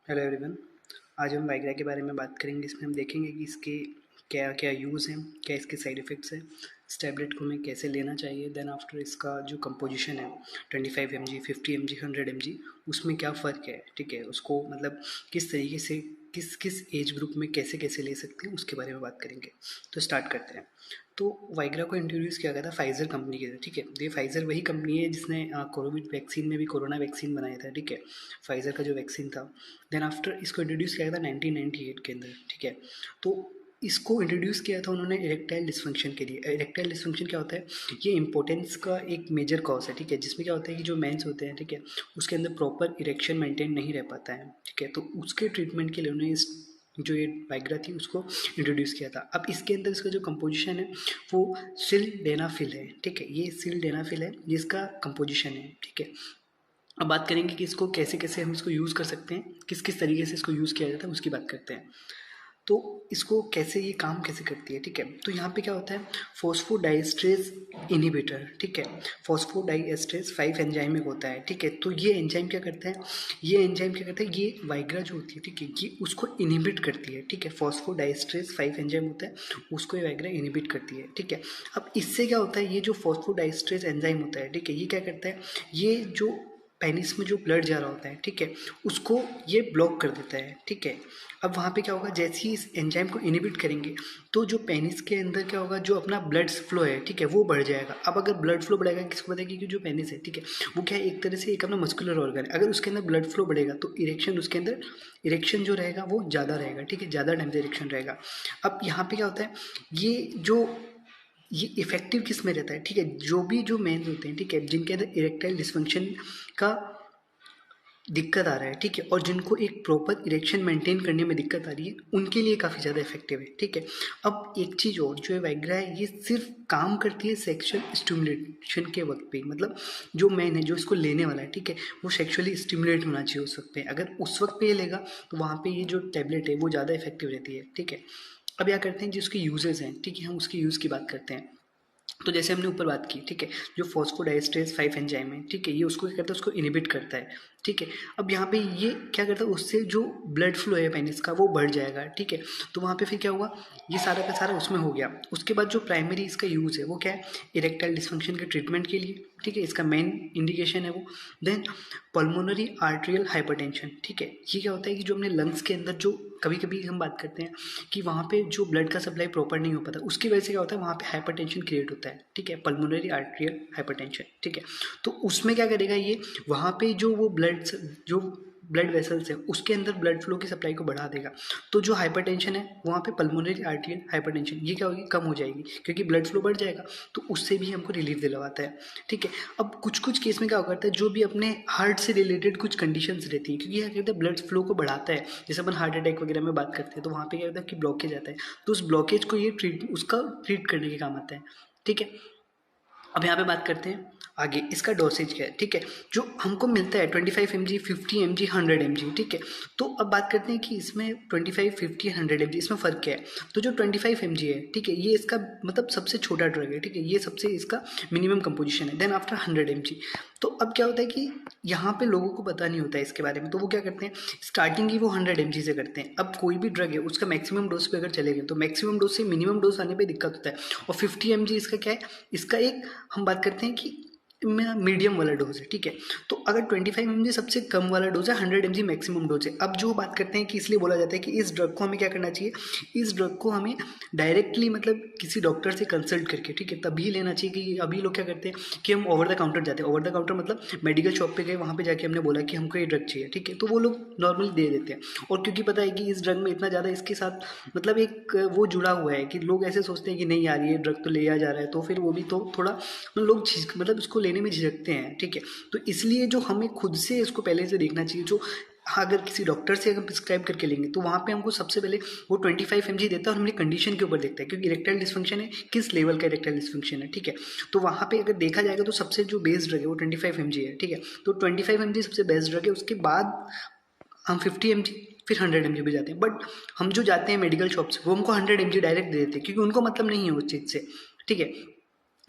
Hello everyone. आज हम Viagra के बारे में बात करेंगे। इसमें हम देखेंगे कि इसके क्या क्या यूज़ हैं, क्या इसके साइड इफ़ेक्ट्स हैं, इस टैबलेट को हमें कैसे लेना चाहिए, देन आफ्टर इसका जो कंपोजिशन है 25 mg 50 mg 100 mg, उसमें क्या फ़र्क है, ठीक है, उसको मतलब किस तरीके से किस किस एज ग्रुप में कैसे कैसे ले सकते हैं उसके बारे में बात करेंगे। तो स्टार्ट करते हैं। तो वाइग्रा को इंट्रोड्यूस किया गया था फाइज़र कंपनी के, ठीक है। ये फाइज़र वही कंपनी है जिसने कोविड वैक्सीन में भी कोरोना वैक्सीन बनाया था, ठीक है, फाइज़र का जो वैक्सीन था। देन आफ्टर इसको इंट्रोड्यूस किया गया था 1998 के अंदर, ठीक है। तो इसको इंट्रोड्यूस किया था उन्होंने इरेक्टाइल डिस्फंक्शन के लिए। इरेक्टाइल डिस्फंक्शन क्या होता है? ये इंपॉर्टेंस का एक मेजर कॉज है, ठीक है, जिसमें क्या होता है कि जो मेंस होते हैं, ठीक है, उसके अंदर प्रॉपर इरेक्शन मेंटेन नहीं रह पाता है, ठीक है। तो उसके ट्रीटमेंट के लिए उन्होंने इस जो ये वाइग्रा थी उसको इंट्रोड्यूस किया था। अब इसके अंदर इसका जो कंपोजिशन है वो सिल्डेनाफिल है, ठीक है, ये सिल्डेनाफिल है, ये इसका कंपोजिशन है, ठीक है। अब बात करेंगे कि इसको कैसे कैसे हम इसको यूज़ कर सकते हैं, किस किस तरीके से इसको यूज़ किया जाता है उसकी बात करते हैं। तो इसको कैसे, ये काम कैसे करती है, ठीक है। तो यहाँ पे क्या होता है, फॉस्फोडाइएस्ट्रेज इनहिबिटर, ठीक है, फॉस्फोडाइएस्ट्रेज 5 एंजाइम एक होता है, ठीक है। तो ये एंजाइम क्या करता है, ये एंजाइम क्या करता है, ये वाइग्रा जो होती है, ठीक है, ये उसको इनहिबिट करती है, ठीक है। फॉस्फोडाइएस्ट्रेज 5 एंजाइम होता है, उसको ये वाइग्रा इनहिबिट करती है, ठीक है। अब इससे क्या होता है, ये जो फॉस्फोडाइएस्ट्रेज एंजाइम होता है, ठीक है, ये क्या करता है, ये जो पेनिस में जो ब्लड जा रहा होता है, ठीक है, उसको ये ब्लॉक कर देता है, ठीक है। अब वहाँ पे क्या होगा, जैसे ही इस एंजाइम को इनहिबिट करेंगे तो जो पेनिस के अंदर क्या होगा, जो अपना ब्लड फ्लो है, ठीक है, वो बढ़ जाएगा। अब अगर ब्लड फ्लो बढ़ेगा, किसको पता है कि जो पेनिस है, ठीक है, वो क्या है, एक तरह से एक अपना मस्कुलर ऑर्गन है। अगर उसके अंदर ब्लड फ्लो बढ़ेगा तो इरेक्शन, उसके अंदर इरेक्शन जो रहेगा वो ज़्यादा रहेगा, ठीक है, ज़्यादा टाइम से इरेक्शन रहेगा। अब यहाँ पे क्या होता है, ये इफेक्टिव किस में रहता है, ठीक है, जो भी जो मेंस होते हैं, ठीक है, जिनके अंदर इरेक्टाइल डिस्फंक्शन का दिक्कत आ रहा है, ठीक है, और जिनको एक प्रॉपर इरेक्शन मेंटेन करने में दिक्कत आ रही है, उनके लिए काफ़ी ज़्यादा इफेक्टिव है, ठीक है। अब एक चीज़ और, जो है वाइग्रा है, ये सिर्फ काम करती है सेक्सुअल स्टिमुलेशन के वक्त पे, मतलब जो मैन है, जो इसको लेने वाला है, ठीक है, वो सेक्सुअली स्टिमुलेट होना चाहिए उस वक्त पे। अगर उस वक्त पे ये लेगा तो वहाँ पे ये जो टैबलेट है वो ज़्यादा इफेक्टिव रहती है, ठीक है। अब क्या करते हैं, जिसके यूजेस हैं, ठीक है, हम उसके यूज़ की बात करते हैं। तो जैसे हमने ऊपर बात की, ठीक है, जो फॉस्फोडाइएस्ट्रेज 5 एंजाइम है, ठीक है, ये उसको क्या करता है, उसको इनहिबिट करता है, ठीक है। अब यहाँ पे ये क्या करता है, उससे जो ब्लड फ्लो है पेनिस का वो बढ़ जाएगा, ठीक है। तो वहाँ पे फिर क्या हुआ, ये सारा का सारा उसमें हो गया। उसके बाद जो प्राइमरी इसका यूज़ है वो क्या है, इरेक्टाइल डिस्फंक्शन के ट्रीटमेंट के लिए, ठीक है, इसका मेन इंडिकेशन है वो। देन पल्मोनरी आर्टेरियल हाइपरटेंशन, ठीक है, ये क्या होता है कि जो अपने लंग्स के अंदर जो कभी कभी हम बात करते हैं कि वहाँ पे जो ब्लड का सप्लाई प्रॉपर नहीं हो पाता, उसकी वजह से क्या होता है, वहाँ पे हाइपरटेंशन क्रिएट होता है, ठीक है, पल्मोनरी आर्टेरियल हाइपरटेंशन, ठीक है। तो उसमें क्या करेगा ये, वहाँ पे जो वो जो ब्लड वेसल्स है उसके अंदर ब्लड फ्लो की सप्लाई को बढ़ा देगा। तो जो हाइपरटेंशन है वहाँ पे पल्मोनरी आर्टेरियल हाइपरटेंशन, ये क्या होगी, कम हो जाएगी, क्योंकि ब्लड फ्लो बढ़ जाएगा, तो उससे भी हमको रिलीफ दिलवाता है, ठीक है। अब कुछ कुछ केस में क्या करता है, जो भी अपने हार्ट से रिलेटेड कुछ कंडीशंस रहती हैं, क्योंकि क्या कहते हैं, ब्लड फ्लो को बढ़ाता है, जैसे अपन हार्ट अटैक वगैरह में बात करते हैं, तो वहाँ पे क्या होता है कि ब्लॉकेज आता है, तो उस ब्लॉकेज को ये उसका ट्रीट करने के काम आता है, ठीक है। अब यहाँ पे बात करते हैं आगे, इसका डोसेज क्या है, ठीक है, जो हमको मिलता है 25 mg 50 mg 100 mg, ठीक है। तो अब बात करते हैं कि इसमें 25 50 100 mg इसमें फ़र्क क्या है। तो जो 25 mg है, ठीक है, ये इसका मतलब सबसे छोटा ड्रग है, ठीक है, ये सबसे इसका मिनिमम कंपोजिशन है। देन आफ्टर 100 mg, तो अब क्या होता है कि यहाँ पे लोगों को पता नहीं होता है इसके बारे में, तो वो क्या करते हैं, स्टार्टिंग ही वो 100 mg से करते हैं। अब कोई भी ड्रग है उसका मैक्सिमम डोज पे अगर चले गए तो मैक्सिमम डोज से मिनिमम डोज आने पे दिक्कत होता है। और 50 mg इसका क्या है, इसका एक हम बात करते हैं कि मीडियम वाला डोज है, ठीक है। तो अगर 25 mg सबसे कम वाला डोज है, 100 mg मैक्सिमम डोज है। अब जो बात करते हैं कि इसलिए बोला जाता है कि इस ड्रग को हमें क्या करना चाहिए, इस ड्रग को हमें डायरेक्टली मतलब किसी डॉक्टर से कंसल्ट करके, ठीक है, तभी लेना चाहिए। कि अभी लोग क्या करते हैं कि हम ओवर द काउंटर जाते हैं, ओवर द काउंटर मतलब मेडिकल शॉप पे गए, वहाँ पे जाके हमने बोला कि हमको ये ड्रग चाहिए, ठीक है, तो वो लोग नॉर्मली दे देते हैं। और क्योंकि पता है कि इस ड्रग में इतना ज़्यादा इसके साथ मतलब एक वो जुड़ा हुआ है कि लोग ऐसे सोचते हैं कि नहीं यार ये ड्रग तो लिया जा रहा है, तो फिर वो भी तो थोड़ा लोग मतलब इसको लेने में झिझकते हैं, ठीक है। तो इसलिए जो हमें खुद से इसको पहले से देखना चाहिए, जो हाँ, अगर किसी डॉक्टर से अगर प्रिस्क्राइब करके लेंगे तो वहाँ पे हमको सबसे पहले वो 25 mg देता है, और हमारी कंडीशन के ऊपर देखता है, क्योंकि इरेक्टाइल डिस्फंक्शन है, किस लेवल का इरेक्टाइल डिस्फंक्शन है, ठीक है। तो वहाँ पे अगर देखा जाएगा तो सबसे जो बेस्ट ड्रग है वो 25 mg है, ठीक है। तो 25 mg सबसे बेस्ट ड्रग है। उसके बाद हम 50 mg फिर 100 mg भी जाते हैं, बट हम जो जाते हैं मेडिकल शॉप से वो हमको 100 mg डायरेक्ट दे देते हैं, क्योंकि उनको मतलब नहीं है उस चीज़ से, ठीक है।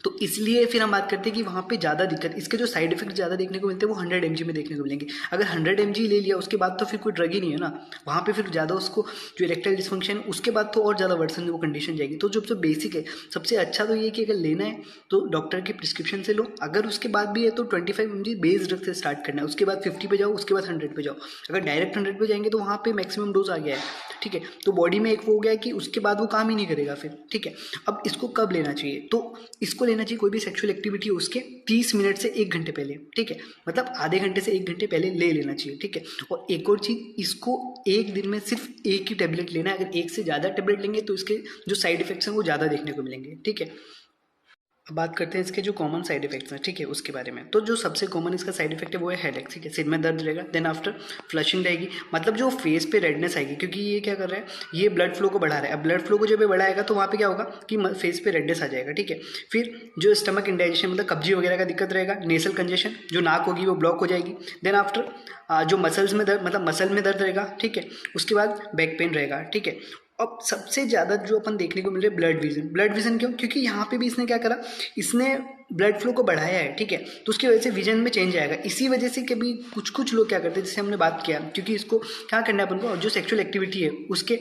तो इसलिए फिर हम बात करते हैं कि वहाँ पे ज़्यादा दिक्कत, इसके जो साइड इफेक्ट ज़्यादा देखने को मिलते हैं वो 100 mg में देखने को मिलेंगे। अगर 100 mg ले लिया उसके बाद तो फिर कोई ड्रग ही नहीं है ना, वहाँ पे फिर ज़्यादा उसको जो इरेक्टाइल डिस्फंक्शन उसके बाद तो और ज़्यादा वर्सन वो कंडीशन जाएगी। तो जो बेसिक है, सबसे अच्छा तो ये कि अगर लेना है तो डॉक्टर की प्रिस्क्रिप्शन से लो, अगर उसके बाद भी है तो 25 mg बेस ड्रग से स्टार्ट करना है, उसके बाद 50 पे जाओ, उसके बाद 100 पे जाओ। अगर डायरेक्ट 100 पे जाएंगे तो वहाँ पे मैक्सिमम डोज आ गया है, ठीक है, तो बॉडी में एक वो हो गया है कि उसके बाद वो काम ही नहीं करेगा फिर, ठीक है। अब इसको कब लेना चाहिए, तो इसको लेना चाहिए कोई भी सेक्सुअल एक्टिविटी उसके 30 मिनट से 1 घंटे पहले, ठीक है, मतलब आधे घंटे से 1 घंटे पहले ले लेना चाहिए, ठीक है। और एक और चीज़, इसको एक दिन में सिर्फ एक ही टेबलेट लेना है, अगर एक से ज़्यादा टेबलेट लेंगे तो इसके जो साइड इफेक्ट्स हैं वो ज़्यादा देखने को मिलेंगे, ठीक है। अब बात करते हैं इसके जो कॉमन साइड इफेक्ट्स हैं, ठीक है, उसके बारे में। तो जो सबसे कॉमन इसका साइड इफेक्ट है वो है हेडेक, ठीक है, सिर में दर्द रहेगा, देन आफ्टर फ्लशिंग रहेगी, मतलब जो फेस पे रेडनेस आएगी, क्योंकि ये क्या कर रहा है, ये ब्लड फ्लो को बढ़ा रहा है। अब ब्लड फ्लो को जब ये बढ़ाएगा तो वहाँ पे क्या होगा कि फेस पे रेडनेस आ जाएगा, ठीक है। फिर जो स्टमक इंडाइजेशन मतलब कब्जी वगैरह का दिक्कत रहेगा, नेसल कंजेशन, जो नाक होगी वो ब्लॉक हो जाएगी, देन आफ्टर जो मसल्स में दर्द मतलब मसल में दर्द रहेगा, ठीक है, उसके बाद बैक पेन रहेगा, ठीक है। अब सबसे ज़्यादा जो अपन देखने को मिल रहा है ब्लड विजन, ब्लड विजन क्यों, क्योंकि यहाँ पे भी इसने क्या करा, इसने ब्लड फ्लो को बढ़ाया है, ठीक है, तो उसकी वजह से विजन में चेंज आएगा। इसी वजह से कभी कुछ कुछ लोग क्या करते हैं, जैसे हमने बात किया, क्योंकि इसको क्या करना है अपन को, जो सेक्सुअल एक्टिविटी है उसके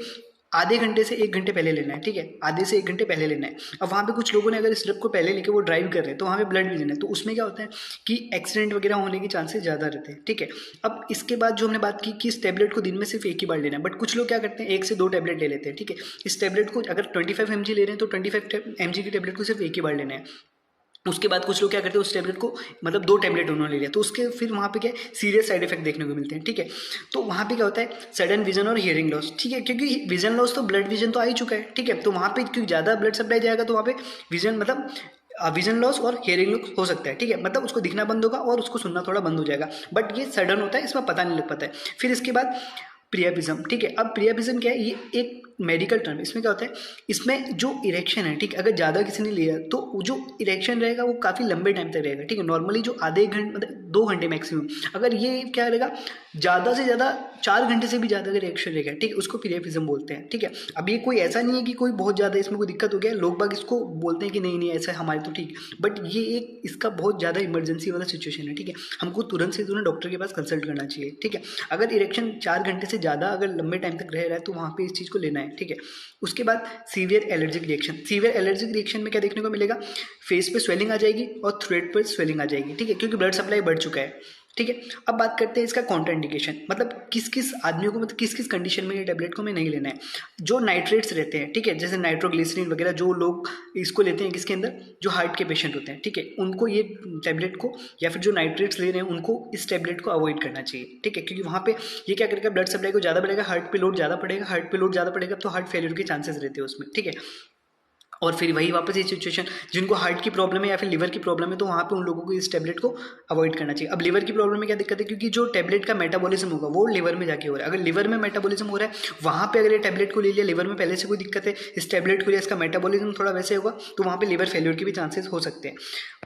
आधे घंटे से 1 घंटे पहले लेना है, ठीक है, आधे से 1 घंटे पहले लेना है। अब वहाँ पे कुछ लोगों ने अगर इस ड्रग को पहले लेके वो ड्राइव कर रहे हैं तो वहाँ पे ब्लड विजन है, तो उसमें क्या होता है कि एक्सीडेंट वगैरह होने के चांसेस ज़्यादा रहते हैं, ठीक है। अब इसके बाद जो हमने बात की कि इस टैबलेट को दिन में सिर्फ एक ही बार लेना है, बट कुछ लोग क्या करते हैं 1 से 2 टैबलेट ले लेते हैं, ठीक है। इस टैबलेट को अगर 25 mg ले रहे हैं तो 25 mg की टैबलेट को सिर्फ एक ही बार लेना है। उसके बाद कुछ लोग क्या करते हैं उस टैबलेट को मतलब 2 टैबलेट उन्होंने ले लिया, तो उसके फिर वहाँ पे क्या है सीरियस साइड इफेक्ट देखने को मिलते हैं, ठीक है। तो वहाँ पे क्या होता है सडन विजन और हियरिंग लॉस, ठीक है, क्योंकि विजन लॉस तो ब्लड विजन तो आ ही चुका है, ठीक है, तो वहाँ पे क्योंकि ज़्यादा ब्लड सप्लाई जाएगा तो वहाँ पे विजन मतलब विजन लॉस और हियरिंग लॉस हो सकता है, ठीक है, मतलब उसको दिखना बंद होगा और उसको सुनना थोड़ा बंद हो जाएगा, बट ये सडन होता है, इसमें पता नहीं लग पाता है। फिर इसके बाद प्रियापिज्म, ठीक है। अब प्रियापिज्म क्या है, ये एक मेडिकल टर्म, इसमें क्या होता है, इसमें जो इरेक्शन है, ठीक है, अगर ज़्यादा किसी ने लिया तो जो इरेक्शन रहेगा वो काफ़ी लंबे टाइम तक रहेगा, ठीक है, नॉर्मली जो आधे घंटे मतलब 2 घंटे मैक्सिमम, अगर ये क्या रहेगा ज़्यादा से ज़्यादा 4 घंटे से भी ज़्यादा अगर इरेक्शन रहेगा, ठीक है, उसको प्रियापिज्म बोलते हैं, ठीक है। अब ये कोई ऐसा नहीं है कि कोई बहुत ज़्यादा इसमें कोई दिक्कत हो गया, लोग बाग इसको बोलते हैं कि नहीं नहीं ऐसा है हमारे तो ठीक, बट ये एक इसका बहुत ज़्यादा इमरजेंसी वाला सिचुएशन है, ठीक है, हमको तुरंत से तुरंत डॉक्टर के पास कंसल्ट करना चाहिए, ठीक है। अगर इरेक्शन 4 घंटे से ज़्यादा अगर लंबे टाइम तक रह रहा है तो वहाँ पे इस चीज़ को लेना है, ठीक है। उसके बाद severe allergic reaction, severe allergic reaction में क्या देखने को मिलेगा, फेस पे स्वेलिंग आ जाएगी और थ्रोट पर स्वेलिंग आ जाएगी, ठीक है, क्योंकि ब्लड सप्लाई बढ़ चुका है, ठीक है। अब बात करते हैं इसका कॉन्ट्राइंडिकेशन, मतलब किस किस आदमियों को मतलब किस किस कंडीशन में ये टैबलेट को हमें नहीं लेना है। जो नाइट्रेट्स रहते हैं, ठीक है, जैसे नाइट्रोग्लिसरीन वगैरह जो लोग इसको लेते हैं किसके अंदर, जो हार्ट के पेशेंट होते हैं, ठीक है, उनको ये टैबलेट को या फिर जो नाइट्रेट्स ले रहे हैं उनको इस टैबलेट को अवॉइड करना चाहिए, ठीक है, क्योंकि वहाँ पे ये क्या करेगा ब्लड सप्लाई को ज़्यादा बढ़ेगा, हार्ट पे लोड ज़्यादा पड़ेगा, हार्ट पे लोड ज़्यादा पड़ेगा तो हार्ट फेलियर के चांसेस रहते हैं उसमें, ठीक है। और फिर वही वापस ये सिचुएशन, जिनको हार्ट की प्रॉब्लम है या फिर लिवर की प्रॉब्लम है तो वहाँ पे उन लोगों को इस टैबलेट को अवॉइड करना चाहिए। अब लिवर की प्रॉब्लम में क्या दिक्कत है, क्योंकि जो टैबलेट का मेटाबॉलिज्म होगा वो लिवर में जाके हो रहा है, अगर लिवर में मेटाबॉलिज्म हो रहा है वहाँ पे अगर ये टैबलेट को ले लिया, लिवर में पहले से कोई दिक्कत है, इस टैबलेट को लिया, इसका मेटाबॉलिज्म थोड़ा वैसे होगा तो वहाँ पर लिवर फेल्योर के भी चांसेस हो सकते हैं।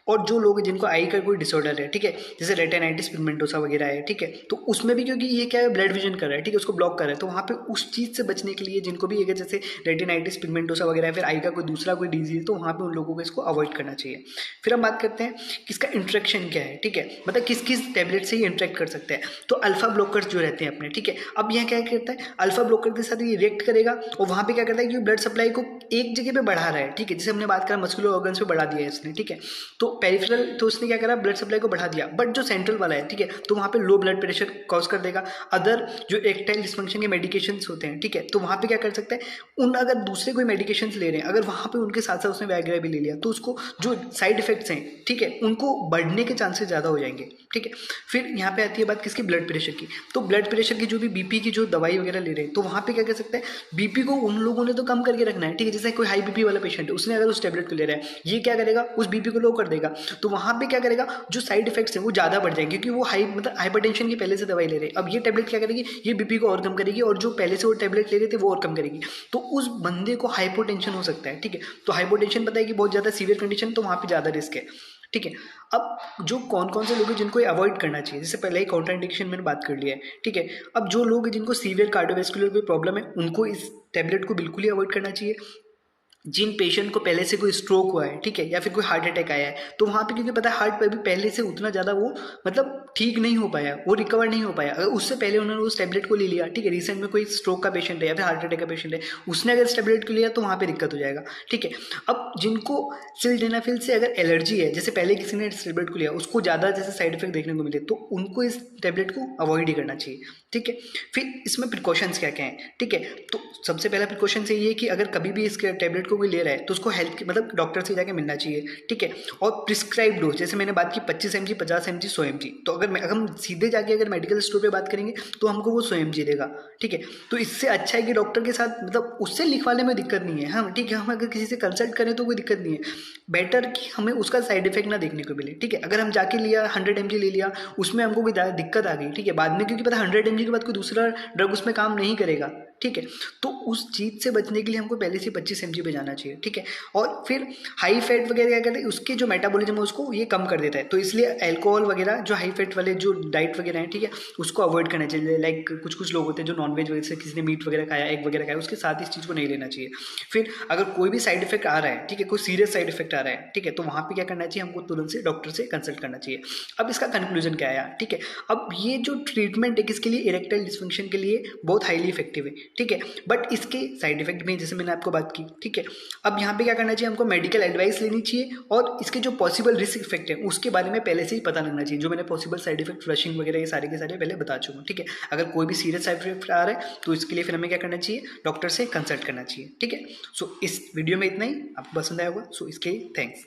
और जो लोग जिनको आई का कोई डिसऑर्डर है, ठीक है, जैसे रेटिनाइटिस पिगमेंटोसा वगैरह है, ठीक है, तो उसमें भी क्योंकि ये क्या है ब्लड विजन कर रहा है, ठीक है, उसको ब्लॉक कर रहा है, तो वहाँ पे उस चीज़ से बचने के लिए जिनको भी है जैसे रेटिनाइटिस पिगमेंटोसा वगैरह है, फिर आई का कोई दूसरा कोई डिजीज, तो वहाँ पे उन लोगों को इसको अवॉइड करना चाहिए। फिर हम बात करते हैं कि इसका इंट्रैक्शन क्या है, ठीक है, मतलब किस किस टैबलेट से ये इंट्रैक्ट कर सकता है। तो अल्फा ब्लॉकर्स जो रहते हैं अपने, ठीक है, अब यह क्या करता है अल्फा ब्लॉकर के साथ ये रिएक्ट करेगा और वहाँ पे क्या करता है कि ब्लड सप्लाई को एक जगह पे बढ़ा रहा है, ठीक है, जैसे हमने बात करा मस्कुलर ऑर्गन्स पे बढ़ा दिया है इसने, ठीक है, तो पेरिफेरल तो उसने क्या करा ब्लड सप्लाई को बढ़ा दिया, बट जो सेंट्रल वाला है, ठीक है, तो वहाँ पे लो ब्लड प्रेशर कॉज कर देगा। अदर जो इरेक्टाइल डिस्फंक्शन के मेडिकेशंस होते हैं, ठीक है, तो वहाँ पे क्या कर सकता है उन अगर दूसरे कोई मेडिकेशंस ले रहे हैं अगर वहाँ पे उनके साथ साथ उसने वैग्रा भी ले लिया तो उसको जो साइड इफेक्ट्स हैं, ठीक है, उनको बढ़ने के चांसेस ज़्यादा हो जाएंगे, ठीक है। फिर यहाँ पे आती है बात किसकी, ब्लड प्रेशर की। तो ब्लड प्रेशर की जो भी बीपी की जो दवाई वगैरह ले रहे हैं तो वहाँ पे क्या कर सकता है बीपी को उन लोगों ने तो कम करके रखना है, ठीक है, जैसे कोई हाई बीपी वाला पेशेंट है उसने अगर उस टैबलेट को ले रहा है ये क्या करेगा उस बीपी को लो कर देगा, तो वहाँ पे क्या करेगा जो साइड इफेक्ट्स हैं वो ज़्यादा बढ़ जाएंगे क्योंकि वो मतलब हाइपरटेंशन की पहले से दवाई ले रहे हैं। अब ये टैबलेट क्या करेगी ये बीपी को और कम करेगी और जो पहले से वो टैबलेट ले रहे थे वो और कम करेगी, तो उस बंदे को हाइपोटेंशन हो सकता है, ठीक है। तो हाइपोटेंशन पता है कि बहुत ज़्यादा सीवियर कंडीशन, तो वहाँ पे ज़्यादा रिस्क है, ठीक है। अब जो कौन कौन से लोग हैं जिनको अवॉइड करना चाहिए, जैसे पहले ही कॉन्ट्राइंडिकेशन मैंने बात कर लिया है, ठीक है। अब जो लोग जिनको सीवियर कार्डियोवैस्कुलर कोई प्रॉब्लम है उनको इस टैबलेट को बिल्कुल ही अवॉइड करना चाहिए। जिन पेशेंट को पहले से कोई स्ट्रोक हुआ है, ठीक है, या फिर कोई हार्ट अटैक आया है, तो वहाँ पे क्योंकि पता है हार्ट पे भी पहले से उतना ज़्यादा वो मतलब ठीक नहीं हो पाया, वो रिकवर नहीं हो पाया। अगर उससे पहले उन्होंने उस टैबलेट को ले लिया, ठीक है, रिसेंट में कोई स्ट्रोक का पेशेंट है या फिर हार्ट अटैक का पेशेंट है, उसने अगर इस टैबलेट को लिया तो वहाँ पे दिक्कत हो जाएगा, ठीक है। अब जिनको सिल्डेनाफिल से अगर एलर्जी है, जैसे पहले किसी ने इस टैबलेट को लिया, उसको ज़्यादा जैसे साइड इफेक्ट देखने को मिले, तो उनको इस टैबलेट को अवॉइड ही करना चाहिए, ठीक है। फिर इसमें प्रिकॉशंस क्या क्या हैं, ठीक है। तो सबसे पहला प्रिकॉशन ये है कि अगर कभी भी इस टैबलेट को कोई ले रहा है तो उसको हेल्थ के मतलब डॉक्टर से जाके मिलना चाहिए, ठीक है। और प्रिस्क्राइब डोज, जैसे मैंने बात की 25 mg, 50 mg, 100 mg, तो अगर हम सीधे जाके अगर मेडिकल स्टोर पे बात करेंगे तो हमको वो 100 mg देगा, ठीक है। तो इससे अच्छा है कि डॉक्टर के साथ मतलब उससे लिखवाने में दिक्कत नहीं है, हम ठीक है, हम अगर किसी से कंसल्ट करें तो कोई दिक्कत नहीं है। बेटर कि हमें उसका साइड इफेक्ट ना देखने को मिले, ठीक है। अगर हम जाके लिया 100 mg ले लिया, उसमें हमको कोई दिक्कत आ गई, ठीक है, बाद में क्योंकि पता 100 mg के बाद कोई दूसरा ड्रग उसमें काम नहीं करेगा, ठीक है। तो उस चीज़ से बचने के लिए हमको पहले से 25 mg पे जाना चाहिए, ठीक है। और फिर हाई फैट वगैरह क्या करते हैं, उसके जो मेटाबॉलिज्म है उसको ये कम कर देता है, तो इसलिए अल्कोहल वगैरह जो हाई फैट वाले जो डाइट वगैरह हैं, ठीक है, उसको अवॉइड करना चाहिए। लाइक कुछ कुछ लोग होते हैं जो नॉनवेज वगैरह से किसी ने मीट वगैरह खाया, एग वगैरह खाया, उसके साथ इस चीज़ को नहीं लेना चाहिए। फिर अगर कोई भी साइड इफेक्ट आ रहा है, ठीक है, कोई सीरियस साइड इफेक्ट आ रहा है, ठीक है, तो वहाँ पे क्या करना चाहिए, हमको तुरंत से डॉक्टर से कंसल्ट करना चाहिए। अब इसका कंक्लूजन क्या आया, ठीक है। अब ये जो ट्रीटमेंट है किसके लिए, इरेक्टाइल डिस्फंक्शन के लिए बहुत हाईली इफेक्टिव है, ठीक है। बट इसके साइड इफेक्ट भी हैं, जैसे मैंने आपको बात की, ठीक है। अब यहाँ पे क्या करना चाहिए, हमको मेडिकल एडवाइस लेनी चाहिए और इसके जो पॉसिबल रिस्क इफेक्ट है उसके बारे में पहले से ही पता लगना चाहिए। जो मैंने पॉसिबल साइड इफेक्ट, फ्लशिंग वगैरह ये सारे के सारे पहले बता चुका हूँ, ठीक है। अगर कोई भी सीरियस साइड इफेक्ट आ रहा है तो इसके लिए फिर हमें क्या करना चाहिए, डॉक्टर से कंसल्ट करना चाहिए, ठीक है। सो इस वीडियो में इतना ही, आपको पसंद आया होगा, सो इसके लिए थैंक्स।